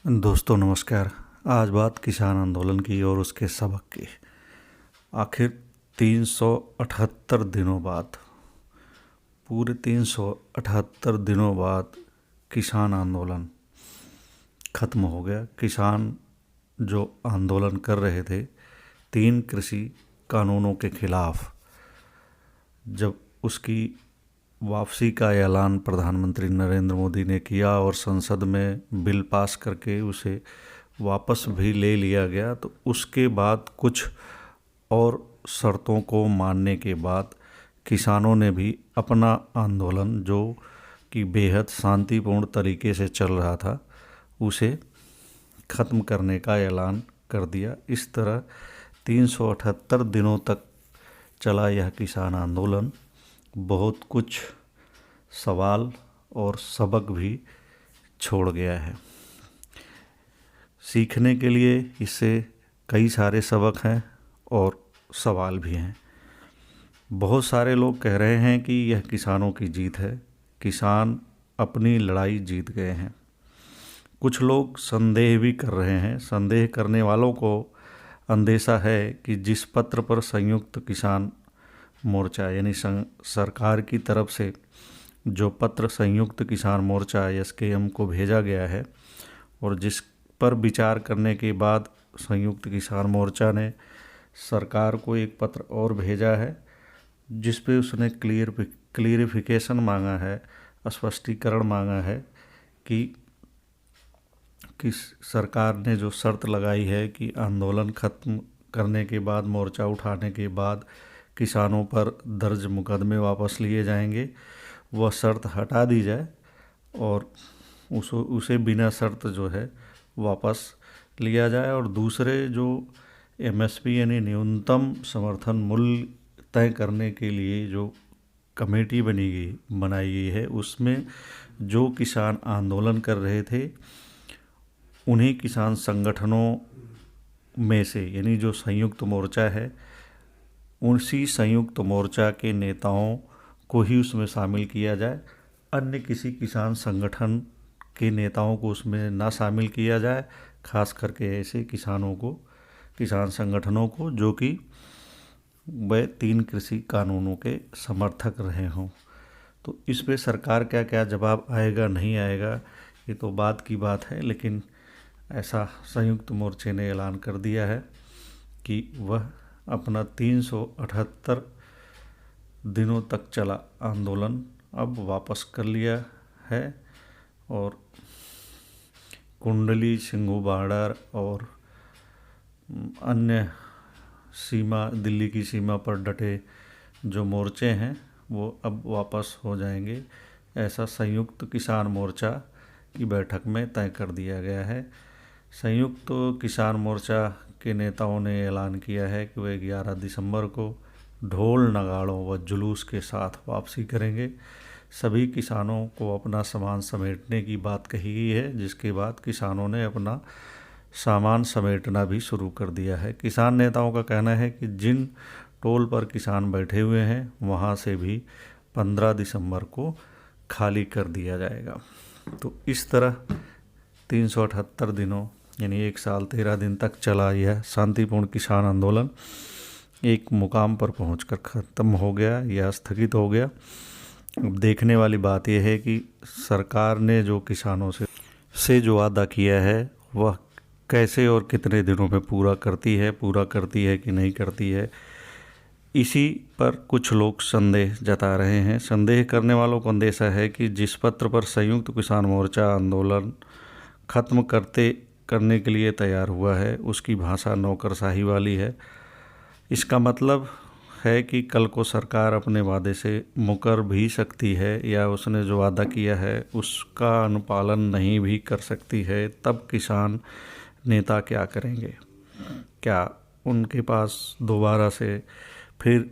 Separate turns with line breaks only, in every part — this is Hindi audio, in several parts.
दोस्तों नमस्कार। आज बात किसान आंदोलन की और उसके सबक की। आखिर 378 दिनों बाद, पूरे 378 दिनों बाद किसान आंदोलन खत्म हो गया। किसान जो आंदोलन कर रहे थे 3 कृषि कानूनों के खिलाफ, जब उसकी वापसी का ऐलान प्रधानमंत्री नरेंद्र मोदी ने किया और संसद में बिल पास करके उसे वापस भी ले लिया गया, तो उसके बाद कुछ और शर्तों को मानने के बाद किसानों ने भी अपना आंदोलन, जो कि बेहद शांतिपूर्ण तरीके से चल रहा था, उसे ख़त्म करने का ऐलान कर दिया। इस तरह 378 दिनों तक चला यह किसान आंदोलन बहुत कुछ सवाल और सबक भी छोड़ गया है। सीखने के लिए इससे कई सारे सबक हैं और सवाल भी हैं। बहुत सारे लोग कह रहे हैं कि यह किसानों की जीत है, किसान अपनी लड़ाई जीत गए हैं। कुछ लोग संदेह भी कर रहे हैं। संदेह करने वालों को अंदेशा है कि जिस पत्र पर संयुक्त किसान मोर्चा यानी सरकार की तरफ से जो पत्र संयुक्त किसान मोर्चा एसकेएम को भेजा गया है और जिस पर विचार करने के बाद संयुक्त किसान मोर्चा ने सरकार को एक पत्र और भेजा है, जिस पे उसने क्लियरिफिकेशन मांगा है, स्पष्टीकरण मांगा है कि सरकार ने जो शर्त लगाई है कि आंदोलन खत्म करने के बाद, मोर्चा उठाने के बाद किसानों पर दर्ज मुकदमे वापस लिए जाएंगे, वह शर्त हटा दी जाए और उसे बिना शर्त जो है वापस लिया जाए। और दूसरे जो एमएसपी यानी न्यूनतम समर्थन मूल्य तय करने के लिए जो कमेटी बनाई गई है, उसमें जो किसान आंदोलन कर रहे थे उन्हीं किसान संगठनों में से, यानी जो संयुक्त मोर्चा है, उसी संयुक्त मोर्चा के नेताओं को ही उसमें शामिल किया जाए। अन्य किसी किसान संगठन के नेताओं को उसमें ना शामिल किया जाए, खास करके ऐसे किसानों को, किसान संगठनों को जो कि वह 3 कृषि कानूनों के समर्थक रहे हों। तो इस पे सरकार क्या क्या जवाब आएगा नहीं आएगा, ये तो बात की बात है, लेकिन ऐसा संयुक्त मोर्चे ने ऐलान कर दिया है कि वह अपना 378 दिनों तक चला आंदोलन अब वापस कर लिया है और कुंडली, सिंघू बॉर्डर और अन्य सीमा, दिल्ली की सीमा पर डटे जो मोर्चे हैं वो अब वापस हो जाएंगे, ऐसा संयुक्त किसान मोर्चा की बैठक में तय कर दिया गया है। संयुक्त किसान मोर्चा के नेताओं ने ऐलान किया है कि वे 11 दिसंबर को ढोल नगाड़ों व जुलूस के साथ वापसी करेंगे। सभी किसानों को अपना सामान समेटने की बात कही गई है, जिसके बाद किसानों ने अपना सामान समेटना भी शुरू कर दिया है। किसान नेताओं का कहना है कि जिन टोल पर किसान बैठे हुए हैं वहां से भी 15 दिसंबर को खाली कर दिया जाएगा। तो इस तरह 378 दिनों यानी 1 साल 13 दिन तक चला यह शांतिपूर्ण किसान आंदोलन एक मुकाम पर पहुंचकर ख़त्म हो गया या स्थगित हो गया। अब देखने वाली बात यह है कि सरकार ने जो किसानों से जो वादा किया है वह कैसे और कितने दिनों में पूरा करती है कि नहीं करती है, इसी पर कुछ लोग संदेह जता रहे हैं। संदेह करने वालों को अंदेशा है कि जिस पत्र पर संयुक्त किसान मोर्चा आंदोलन खत्म करने के लिए तैयार हुआ है उसकी भाषा नौकरशाही वाली है। इसका मतलब है कि कल को सरकार अपने वादे से मुकर भी सकती है या उसने जो वादा किया है उसका अनुपालन नहीं भी कर सकती है। तब किसान नेता क्या करेंगे? क्या उनके पास दोबारा से फिर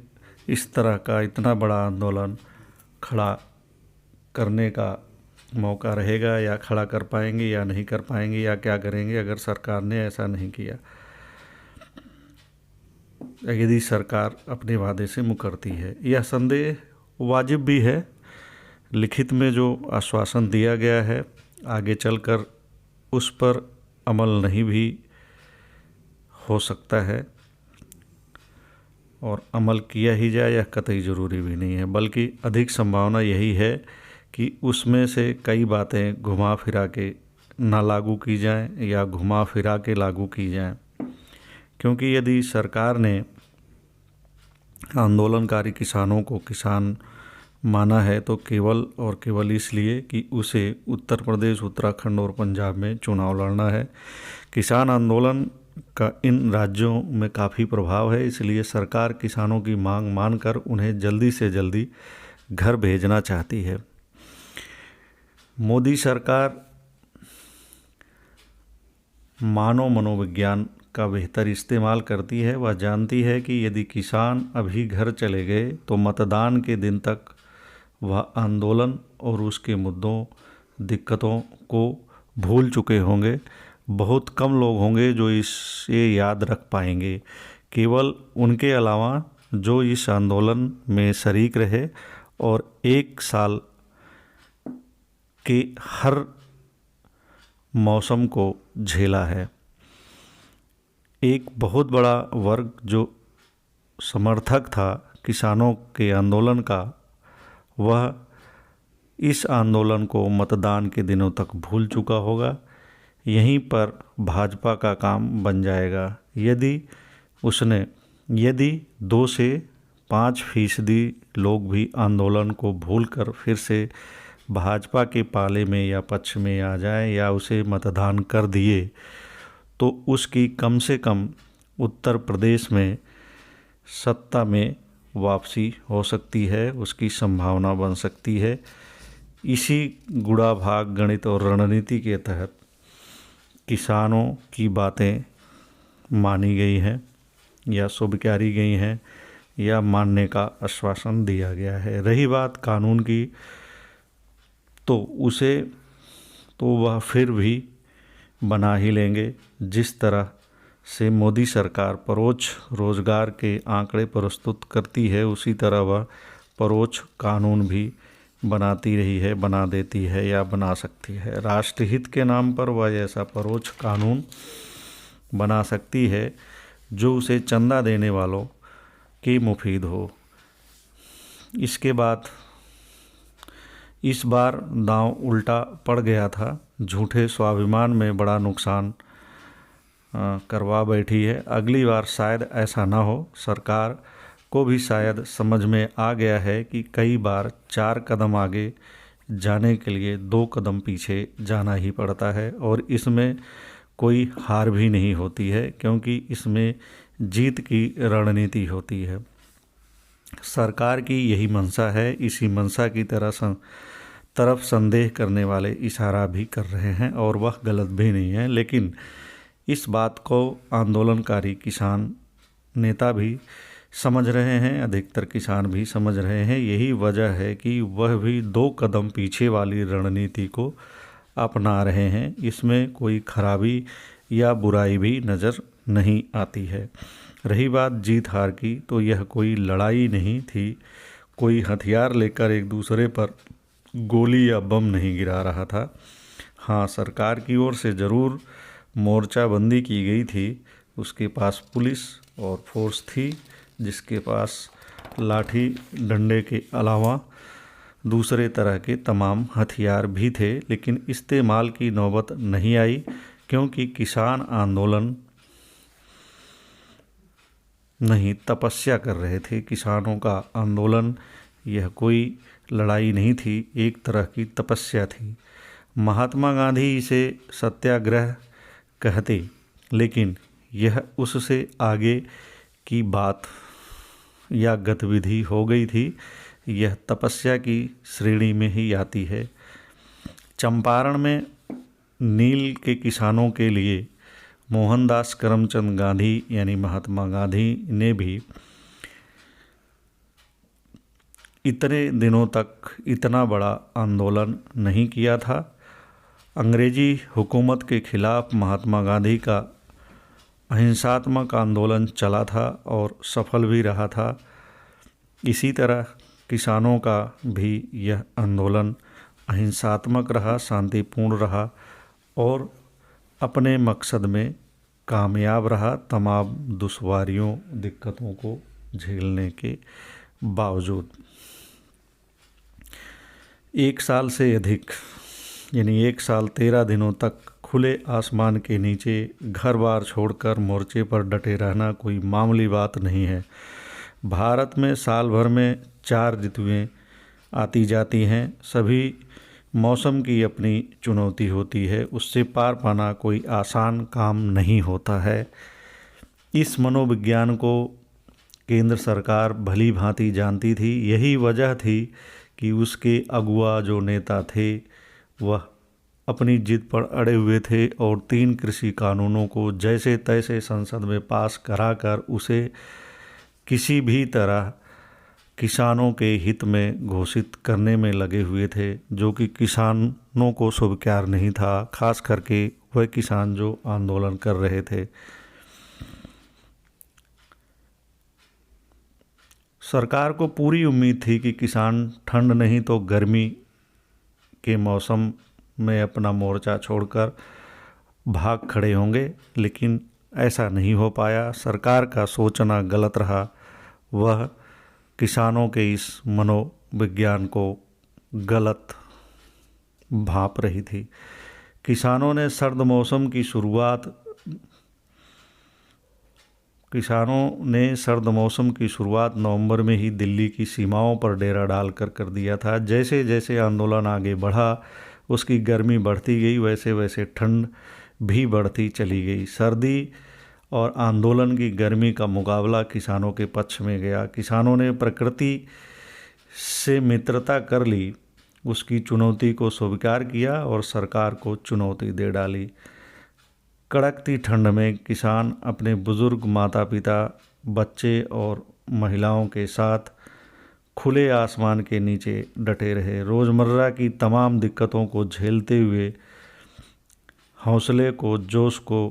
इस तरह का इतना बड़ा आंदोलन खड़ा करने का मौका रहेगा, या खड़ा कर पाएंगे या नहीं कर पाएंगे, या क्या करेंगे अगर सरकार ने ऐसा नहीं किया, यदि सरकार अपने वादे से मुकरती है? यह संदेह वाजिब भी है। लिखित में जो आश्वासन दिया गया है आगे चलकर उस पर अमल नहीं भी हो सकता है और अमल किया ही जाए यह कतई ज़रूरी भी नहीं है, बल्कि अधिक संभावना यही है कि उसमें से कई बातें घुमा फिरा के ना लागू की जाएं या घुमा फिरा के लागू की जाएं। क्योंकि यदि सरकार ने आंदोलनकारी किसानों को किसान माना है तो केवल और केवल इसलिए कि उसे उत्तर प्रदेश, उत्तराखंड और पंजाब में चुनाव लड़ना है। किसान आंदोलन का इन राज्यों में काफ़ी प्रभाव है, इसलिए सरकार किसानों की मांग मानकर उन्हें जल्दी से जल्दी घर भेजना चाहती है। मोदी सरकार मानव मनोविज्ञान का बेहतर इस्तेमाल करती है। वह जानती है कि यदि किसान अभी घर चले गए तो मतदान के दिन तक वह आंदोलन और उसके मुद्दों, दिक्कतों को भूल चुके होंगे। बहुत कम लोग होंगे जो इसे याद रख पाएंगे। केवल उनके अलावा जो इस आंदोलन में शरीक रहे और एक साल के हर मौसम को झेला है। एक बहुत बड़ा वर्ग जो समर्थक था किसानों के आंदोलन का, वह इस आंदोलन को मतदान के दिनों तक भूल चुका होगा। यहीं पर भाजपा का काम बन जाएगा। यदि 2 से 5% लोग भी आंदोलन को भूलकर फिर से भाजपा के पाले में या पक्ष में आ जाए या उसे मतदान कर दिए तो उसकी कम से कम उत्तर प्रदेश में सत्ता में वापसी हो सकती है, उसकी संभावना बन सकती है। इसी गुणा भाग गणित और रणनीति के तहत किसानों की बातें मानी गई हैं या स्वीकारी गई हैं या मानने का आश्वासन दिया गया है। रही बात कानून की, तो वह फिर भी बना ही लेंगे। जिस तरह से मोदी सरकार परोक्ष रोजगार के आंकड़े प्रस्तुत करती है, उसी तरह वह परोक्ष कानून भी बनाती रही है, बना देती है या बना सकती है। राष्ट्रहित के नाम पर वह ऐसा परोक्ष कानून बना सकती है जो उसे चंदा देने वालों के मुफीद हो। इसके बाद इस बार दांव उल्टा पड़ गया था। झूठे स्वाभिमान में बड़ा नुकसान करवा बैठी है। अगली बार शायद ऐसा ना हो। सरकार को भी शायद समझ में आ गया है कि कई बार 4 कदम आगे जाने के लिए 2 कदम पीछे जाना ही पड़ता है और इसमें कोई हार भी नहीं होती है, क्योंकि इसमें जीत की रणनीति होती है। सरकार की यही मंशा है। इसी मंशा की तरफ संदेह करने वाले इशारा भी कर रहे हैं और वह गलत भी नहीं है। लेकिन इस बात को आंदोलनकारी किसान नेता भी समझ रहे हैं, अधिकतर किसान भी समझ रहे हैं। यही वजह है कि वह भी 2 कदम पीछे वाली रणनीति को अपना रहे हैं। इसमें कोई खराबी या बुराई भी नज़र नहीं आती है। रही बात जीत हार की, तो यह कोई लड़ाई नहीं थी। कोई हथियार लेकर एक दूसरे पर गोली या बम नहीं गिरा रहा था। हाँ, सरकार की ओर से ज़रूर मोर्चाबंदी की गई थी। उसके पास पुलिस और फोर्स थी, जिसके पास लाठी डंडे के अलावा दूसरे तरह के तमाम हथियार भी थे, लेकिन इस्तेमाल की नौबत नहीं आई, क्योंकि किसान आंदोलन नहीं, तपस्या कर रहे थे। किसानों का आंदोलन यह कोई लड़ाई नहीं थी, एक तरह की तपस्या थी। महात्मा गांधी इसे सत्याग्रह कहते, लेकिन यह उससे आगे की बात या गतिविधि हो गई थी। यह तपस्या की श्रेणी में ही आती है। चंपारण में नील के किसानों के लिए मोहनदास करमचंद गांधी यानी महात्मा गांधी ने भी इतने दिनों तक इतना बड़ा आंदोलन नहीं किया था। अंग्रेजी हुकूमत के खिलाफ महात्मा गांधी का अहिंसात्मक आंदोलन चला था और सफल भी रहा था। इसी तरह किसानों का भी यह आंदोलन अहिंसात्मक रहा, शांतिपूर्ण रहा और अपने मकसद में कामयाब रहा, तमाम दुश्वारियों दिक्कतों को झेलने के बावजूद। 1 साल से अधिक यानी 1 साल 13 दिनों तक खुले आसमान के नीचे घर बार छोड़कर मोर्चे पर डटे रहना कोई मामूली बात नहीं है। भारत में साल भर में 4 ऋतुएं आती जाती हैं। सभी मौसम की अपनी चुनौती होती है, उससे पार पाना कोई आसान काम नहीं होता है। इस मनोविज्ञान को केंद्र सरकार भली भांति जानती थी। यही वजह थी कि उसके अगुआ जो नेता थे वह अपनी जिद पर अड़े हुए थे और 3 कृषि कानूनों को जैसे तैसे संसद में पास कराकर उसे किसी भी तरह किसानों के हित में घोषित करने में लगे हुए थे, जो कि किसानों को स्वीकार नहीं था, खास करके वह किसान जो आंदोलन कर रहे थे। सरकार को पूरी उम्मीद थी कि किसान ठंड नहीं तो गर्मी के मौसम में अपना मोर्चा छोड़कर भाग खड़े होंगे, लेकिन ऐसा नहीं हो पाया। सरकार का सोचना गलत रहा। वह किसानों के इस मनोविज्ञान को गलत भांप रही थी। किसानों ने सर्द मौसम की शुरुआत नवंबर में ही दिल्ली की सीमाओं पर डेरा डालकर कर दिया था। जैसे जैसे आंदोलन आगे बढ़ा, उसकी गर्मी बढ़ती गई, वैसे वैसे ठंड भी बढ़ती चली गई। सर्दी और आंदोलन की गर्मी का मुकाबला किसानों के पक्ष में गया। किसानों ने प्रकृति से मित्रता कर ली, उसकी चुनौती को स्वीकार किया और सरकार को चुनौती दे डाली। कड़कती ठंड में किसान अपने बुजुर्ग माता पिता, बच्चे और महिलाओं के साथ खुले आसमान के नीचे डटे रहे। रोज़मर्रा की तमाम दिक्कतों को झेलते हुए हौसले को, जोश को,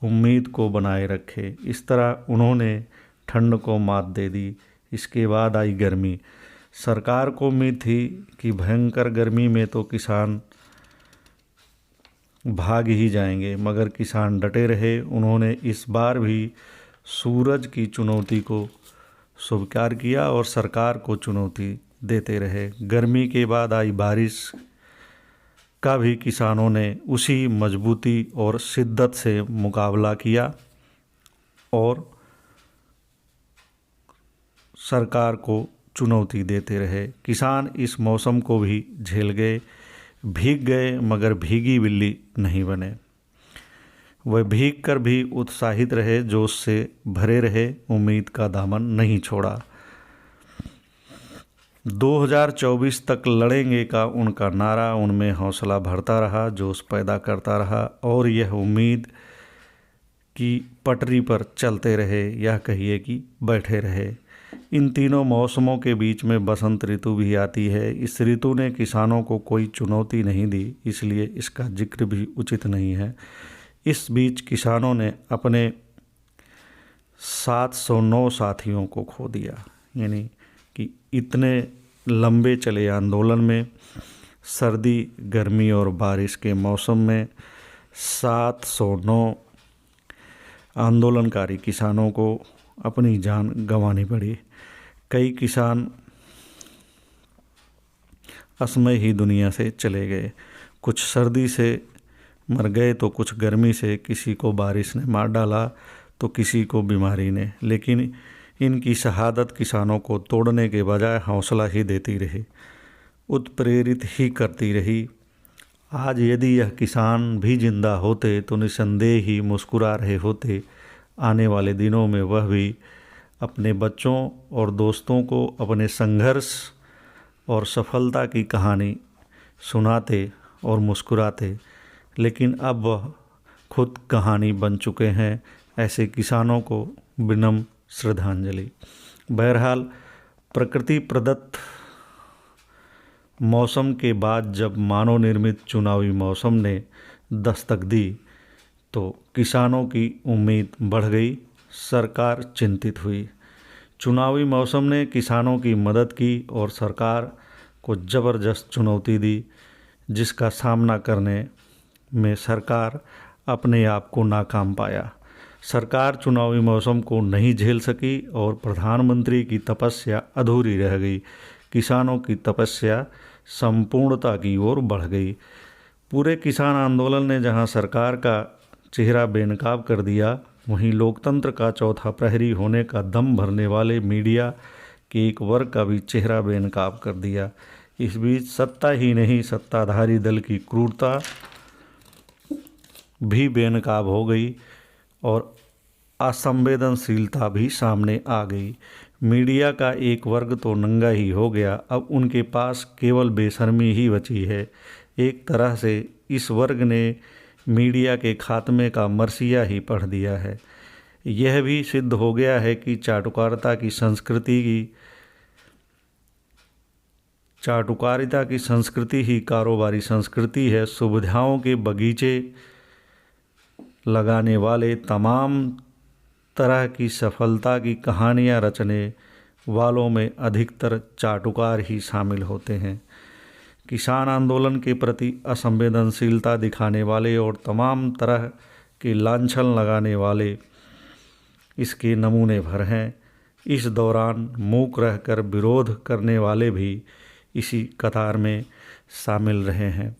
उम्मीद को बनाए रखे। इस तरह उन्होंने ठंड को मात दे दी। इसके बाद आई गर्मी। सरकार को उम्मीद थी कि भयंकर गर्मी में तो किसान भाग ही जाएंगे, मगर किसान डटे रहे। उन्होंने इस बार भी सूरज की चुनौती को स्वीकार किया और सरकार को चुनौती देते रहे। गर्मी के बाद आई बारिश का भी किसानों ने उसी मजबूती और शिद्दत से मुकाबला किया और सरकार को चुनौती देते रहे। किसान इस मौसम को भी झेल गए, भीग गए, मगर भीगी बिल्ली नहीं बने। वह भीग कर भी उत्साहित रहे, जोश से भरे रहे, उम्मीद का दामन नहीं छोड़ा। 2024 तक लड़ेंगे का उनका नारा उनमें हौसला भरता रहा, जोश पैदा करता रहा और यह उम्मीद की पटरी पर चलते रहे, यह कहिए कि बैठे रहे। इन तीनों मौसमों के बीच में बसंत ऋतु भी आती है। इस ऋतु ने किसानों को कोई चुनौती नहीं दी, इसलिए इसका जिक्र भी उचित नहीं है। इस बीच किसानों ने अपने 709 साथियों को खो दिया। यानी कि इतने लंबे चले आंदोलन में, सर्दी, गर्मी और बारिश के मौसम में 709 आंदोलनकारी किसानों को अपनी जान गंवानी पड़ी। कई किसान असमय ही दुनिया से चले गए। कुछ सर्दी से मर गए तो कुछ गर्मी से, किसी को बारिश ने मार डाला तो किसी को बीमारी ने। लेकिन इनकी शहादत किसानों को तोड़ने के बजाय हौसला ही देती रही, उत्प्रेरित ही करती रही। आज यदि यह किसान भी जिंदा होते तो निसंदेह ही मुस्कुरा रहे होते। आने वाले दिनों में वह भी अपने बच्चों और दोस्तों को अपने संघर्ष और सफलता की कहानी सुनाते और मुस्कुराते, लेकिन अब वह खुद कहानी बन चुके हैं। ऐसे किसानों को विनम्र श्रद्धांजलि। बहरहाल, प्रकृति प्रदत्त मौसम के बाद जब मानव निर्मित चुनावी मौसम ने दस्तक दी तो किसानों की उम्मीद बढ़ गई, सरकार चिंतित हुई। चुनावी मौसम ने किसानों की मदद की और सरकार को ज़बरदस्त चुनौती दी, जिसका सामना करने में सरकार अपने आप को नाकाम पाया। सरकार चुनावी मौसम को नहीं झेल सकी और प्रधानमंत्री की तपस्या अधूरी रह गई। किसानों की तपस्या संपूर्णता की ओर बढ़ गई। पूरे किसान आंदोलन ने जहां सरकार का चेहरा बेनकाब कर दिया, वहीं लोकतंत्र का चौथा प्रहरी होने का दम भरने वाले मीडिया के एक वर्ग का भी चेहरा बेनकाब कर दिया। इस बीच सत्ता ही नहीं, सत्ताधारी दल की क्रूरता भी बेनकाब हो गई और असंवेदनशीलता भी सामने आ गई। मीडिया का एक वर्ग तो नंगा ही हो गया, अब उनके पास केवल बेशर्मी ही बची है। एक तरह से इस वर्ग ने मीडिया के खात्मे का मरसिया ही पढ़ दिया है। यह भी सिद्ध हो गया है कि चाटुकारिता की संस्कृति ही कारोबारी संस्कृति है। सुविधाओं के बगीचे लगाने वाले, तमाम तरह की सफलता की कहानियां रचने वालों में अधिकतर चाटुकार ही शामिल होते हैं। किसान आंदोलन के प्रति असंवेदनशीलता दिखाने वाले और तमाम तरह के लांछन लगाने वाले इसके नमूने भर हैं। इस दौरान मूक रहकर विरोध करने वाले भी इसी कतार में शामिल रहे हैं।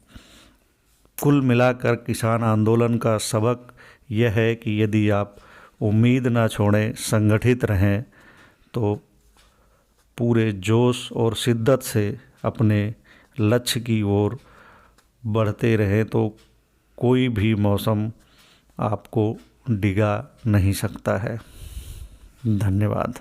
कुल मिलाकर किसान आंदोलन का सबक यह है कि यदि आप उम्मीद ना छोड़ें, संगठित रहें, तो पूरे जोश और शिद्दत से अपने लक्ष्य की ओर बढ़ते रहें, तो कोई भी मौसम आपको डिगा नहीं सकता है। धन्यवाद।